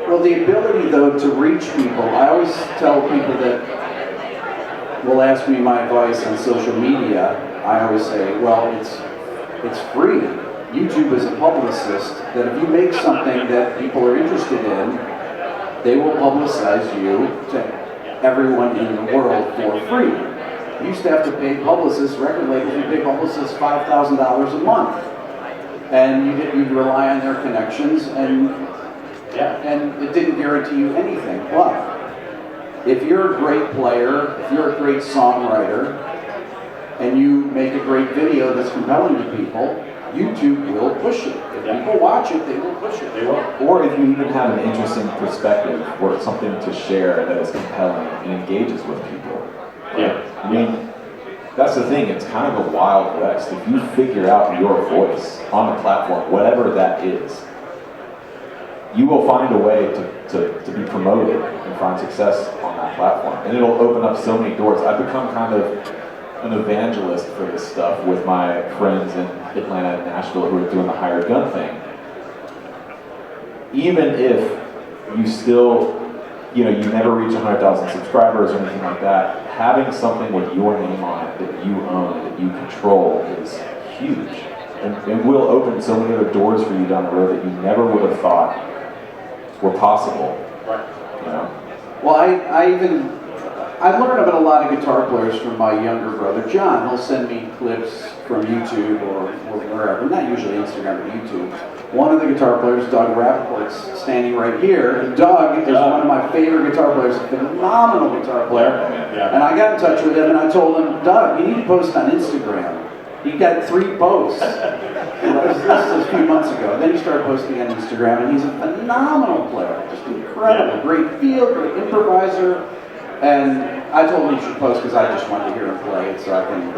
Well, the ability, though, to reach people, I always tell people that will ask me my advice on social media. I always say, well, it's free. YouTube is a publicist that if you make something that people are interested in, they will publicize you to everyone in the world for free. You used to have to pay publicists, record labels, you pay publicists $5,000 a month. And you'd rely on their connections, and it didn't guarantee you anything. But if you're a great player, if you're a great songwriter, and you make a great video that's compelling to people, YouTube will push it. If people watch it, they will push it. They will. Or if you even have an interesting perspective or something to share that is compelling and engages with people. Yeah. I mean, that's the thing, it's kind of a wild west. If you figure out your voice on a platform, whatever that is, you will find a way to be promoted and find success on that platform. And it'll open up so many doors. I've become kind of an evangelist for this stuff with my friends in Atlanta and Nashville who are doing the hired gun thing. Even if you still, you never reach 100,000 subscribers or anything like that, having something with your name on it that you own, that you control is huge. And it will open so many other doors for you down the road that you never would have thought were possible. Right. Well, I learn about a lot of guitar players from my younger brother, John. He'll send me clips from YouTube or wherever, not usually Instagram, but YouTube. One of the guitar players, Doug Rappaport's standing right here. And Doug is one of my favorite guitar players, a phenomenal guitar player. Yeah. And I got in touch with him and I told him, Doug, you need to post on Instagram. He got 3 posts. This is a few months ago. Then he started posting on Instagram, and he's a phenomenal player. Just incredible. Great feel, great improviser. And I told him he should post because I just wanted to hear him play it so I can,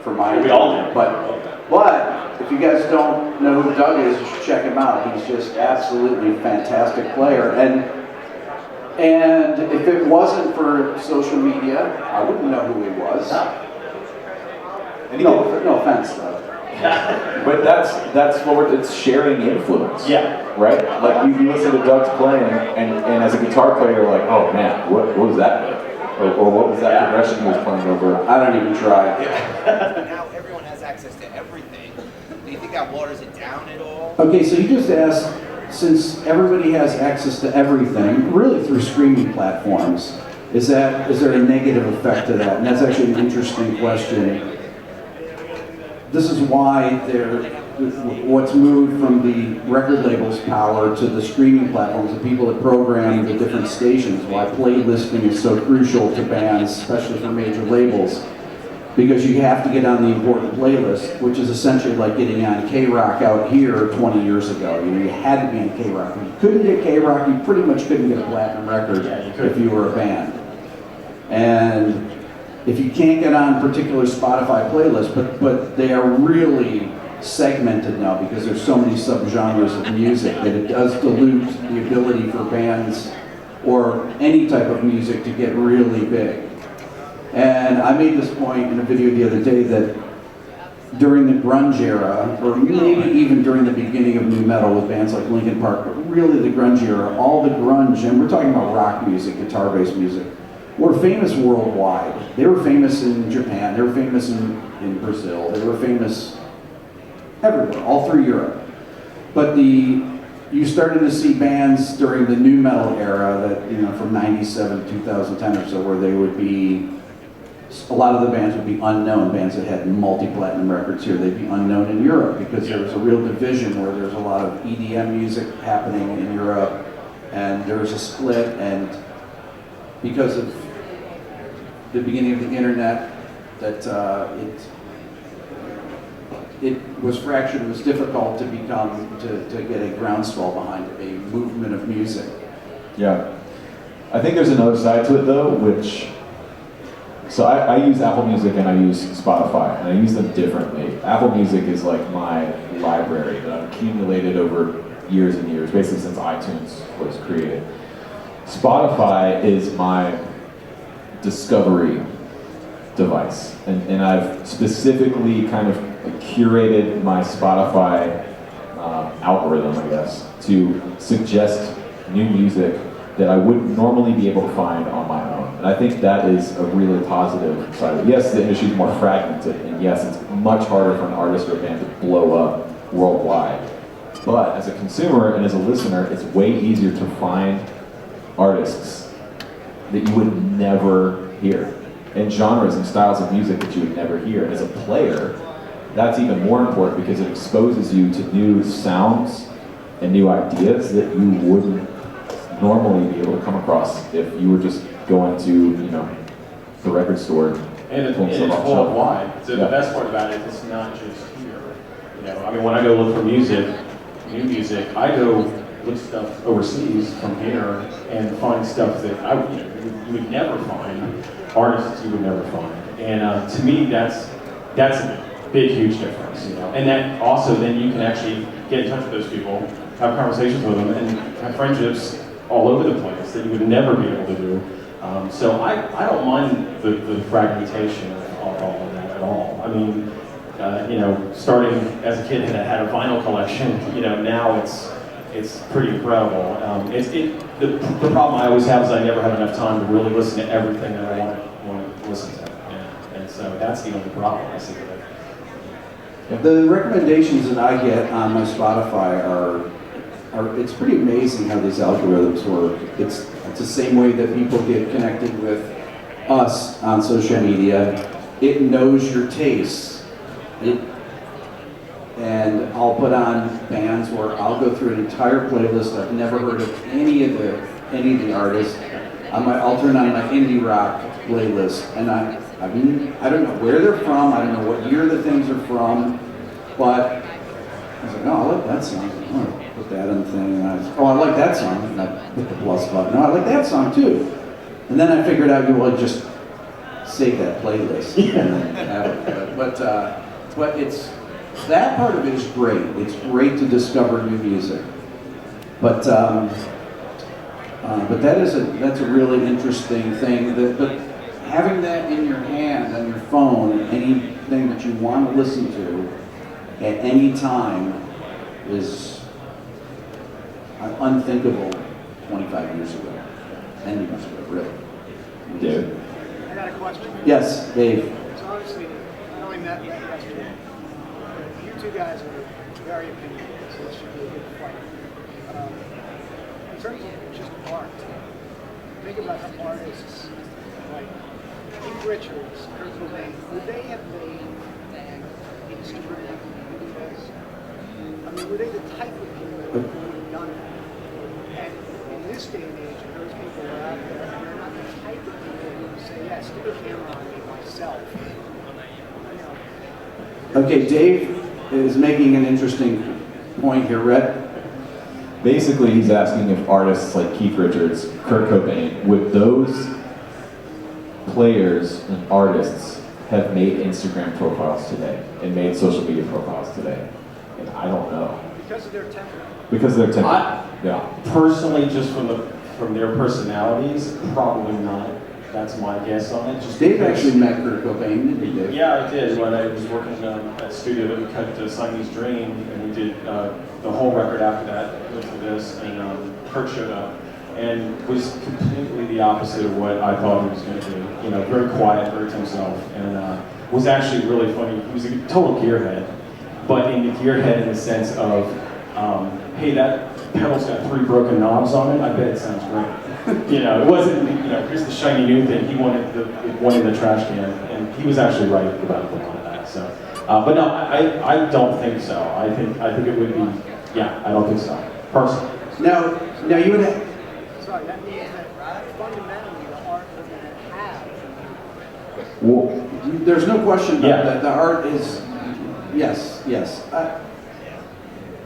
for my We all do. But if you guys don't know who Doug is, you should check him out. He's just absolutely fantastic player. And if it wasn't for social media, I wouldn't know who he was. No offense, though. But that's what it's sharing influence. Yeah. Right? Like you listen to Doug's playing, and as a guitar player, you're like, oh man, what was that bit? Or what was that progression he was playing over? I don't even try. Now everyone has access to everything. Do you think that waters it down at all? Okay, so you just asked, since everybody has access to everything, really through streaming platforms, is there a negative effect to that? And that's actually an interesting question. This is why what's moved from the record label's power to the streaming platforms, the people that program the different stations, why playlisting is so crucial to bands, especially for major labels, because you have to get on the important playlist, which is essentially like getting on K-Rock out here 20 years ago. You had to be on K-Rock. If you couldn't get K-Rock, you pretty much couldn't get a platinum record if you were a band. And if you can't get on particular Spotify playlists, but they are really segmented now because there's so many subgenres of music that it does dilute the ability for bands or any type of music to get really big. And I made this point in a video the other day that during the grunge era, or maybe even during the beginning of nu metal with bands like Linkin Park, but really the grunge era, all the grunge, and we're talking about rock music, guitar-based music, were famous worldwide. They were famous in Japan, they were famous in Brazil, they were famous everywhere, all through Europe. But you started to see bands during the nu metal era that, from 97 to 2010 or so, where they would be, a lot of the bands would be unknown, bands that had multi-platinum records here, they'd be unknown in Europe because there was a real division where there's a lot of EDM music happening in Europe, and there was a split, and because of the beginning of the internet, that it was fractured. It was difficult to get a groundswell behind a movement of music. Yeah, I think there's another side to it though, so I use Apple Music and I use Spotify, and I use them differently. Apple Music is like my library that I've accumulated over years and years, basically since iTunes was created. Spotify is my discovery device, and I've specifically kind of curated my Spotify algorithm, I guess, to suggest new music that I wouldn't normally be able to find on my own. And I think that is a really positive side of it. Yes, the industry is more fragmented, and yes, it's much harder for an artist or a band to blow up worldwide. But as a consumer and as a listener, it's way easier to find artists that you would never hear, and genres and styles of music that you would never hear. And as a player, that's even more important because it exposes you to new sounds and new ideas that you wouldn't normally be able to come across if you were just going to, you know, the record store. And it's worldwide. So the best part about it is it's not just here. You know, I mean, when I go look for music, new music, I go look stuff overseas from here and find stuff that you would never find, artists you would never find. And to me, that's a big, huge difference. You know, and that also then you can actually get in touch with those people, have conversations with them, and have friendships all over the place that you would never be able to do. So I don't mind the fragmentation of all of that at all. I mean, you know, starting as a kid had a vinyl collection. You know, now it's pretty incredible. The problem I always have is I never have enough time to really listen to everything that I want to listen to. And so that's the only problem I see with it. The recommendations that I get on my Spotify are it's pretty amazing how these algorithms work. It's the same way that people get connected with us on social media. It knows your tastes. And I'll put on bands where I'll go through an entire playlist. I've never heard of any of the artists. I'll turn on my indie rock playlist, and I mean, I don't know where they're from. I don't know what year the things are from, but I was like, oh, I like that song. Oh, put that on the thing. And I like that song. And I hit the plus button. No, I like that song too. And then I figured out you would just save that playlist and then have it. But it's that part of it is great. It's great to discover new music. But that's a really interesting thing. But having that in your hand on your phone, anything that you want to listen to at any time is unthinkable 25 years ago, 10 years ago, really. Dude. I got a question. Yes, Dave. So obviously, I only met you yesterday. You two guys are very opinionated, so this should be a good fight. In terms of just art, think about the artists like Keith Richards, Kurt Cobain. Would they have made Instagram videos? I mean, were they the type of people that would have done it? And in this day and age, those people are out there, and they're not the type of people who would say, yeah, stick a camera on me myself. Okay, Dave is making an interesting point here, Rhett. Basically, he's asking if artists like Keith Richards, Kurt Cobain, would those players and artists have made Instagram profiles today and made social media profiles today? And I don't know. Because of their temperament. Because of their temperament. Yeah. Personally, just from their personalities, probably not. That's my guess on it. Just Dave because- actually met Kurt Cobain, didn't he, Dave? Yeah, I did. When I was working at a studio that we cut Siamese Dream, and we did the whole record after that with this, and Kurt showed up and was completely the opposite of what I thought he was going to do. You know, very quiet, very to himself, and was actually really funny. He was a total gearhead, but in the gearhead in the sense of, hey, that pedal's got 3 broken knobs on it. I bet it sounds great. You know, it wasn't, you know, here's the shiny new thing. He wanted the one in the trash can, and he was actually right about a lot of that. So, but no, I don't think so. I think it would be, yeah, I don't think so, personally. Now you would have, Sorry, that means that fundamentally the art doesn't have. well, there's no question about Yeah. that. The art is, yes.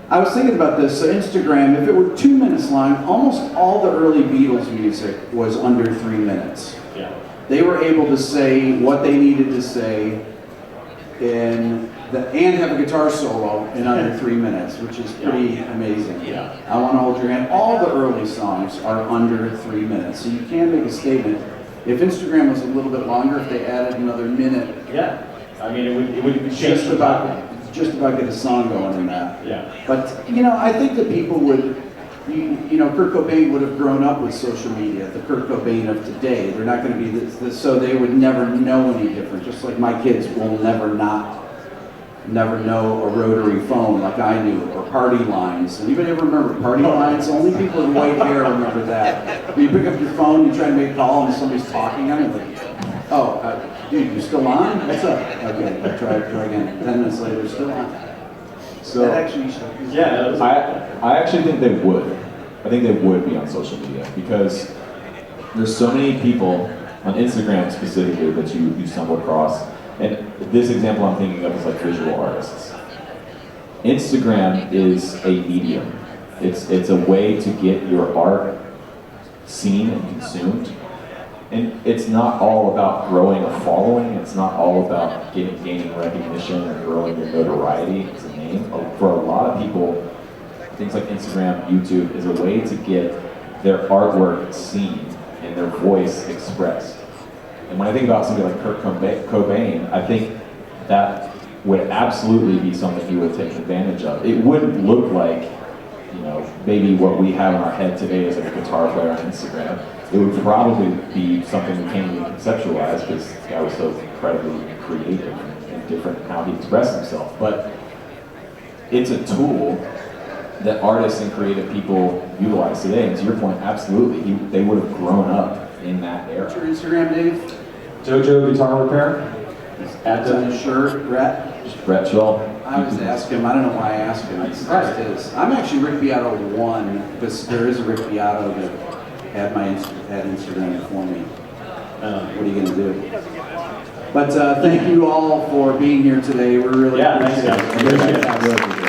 I was thinking about this. So Instagram, if it were 2 minutes long, almost all the early Beatles music was under 3 minutes. Yeah. They were able to say what they needed to say and have a guitar solo in under 3 minutes, which is pretty amazing. Yeah. I Want to Hold Your Hand. All the early songs are under 3 minutes, so you can make a statement. If Instagram was a little bit longer, if they added another minute, Yeah. I mean, it would change just the about just about get a song going in that. Yeah. But, you know, I think that people would, you know, Kurt Cobain would have grown up with social media, the Kurt Cobain of today. They're not going to be this, so they would never know any different. Just like my kids will never know a rotary phone like I knew, or party lines. Anybody ever remember party lines? Only people with white hair remember that. You pick up your phone, you try to make a call, and somebody's talking on it. Like, oh, dude, you still on? What's up? Okay, I'll try again. 10 minutes later, still on. So That actually, Yeah. I actually think they would. I think they would be on social media because there's so many people on Instagram specifically that you stumble across. And this example I'm thinking of is like visual artists. Instagram is a medium. It's a way to get your art seen and consumed. And it's not all about growing a following. It's not all about gaining recognition or growing your notoriety as a name. For a lot of people, things like Instagram, YouTube is a way to get their artwork seen and their voice expressed. And when I think about somebody like Kurt Cobain, I think that would absolutely be something he would take advantage of. It wouldn't look like, you know, maybe what we have in our head today is like a guitar player on Instagram. It would probably be something we can't even conceptualize because this guy was so incredibly creative and different in how he expressed himself. But it's a tool that artists and creative people utilize today. And to your point, absolutely, they would have grown up in that era. what's your Instagram, Dave? JoJo Guitar Repair. At It's on his shirt, Rhett. Just Rhett Shull. I was asking him, I don't know why I asked him, it's just his. I'm actually Rick Beato 1, because there is a Rick Beato that had Instagram for me. What are you going to do? He doesn't get blocked. But thank you all for being here today. We really Yeah, thanks, appreciate guys. it. Appreciate it. Appreciate it.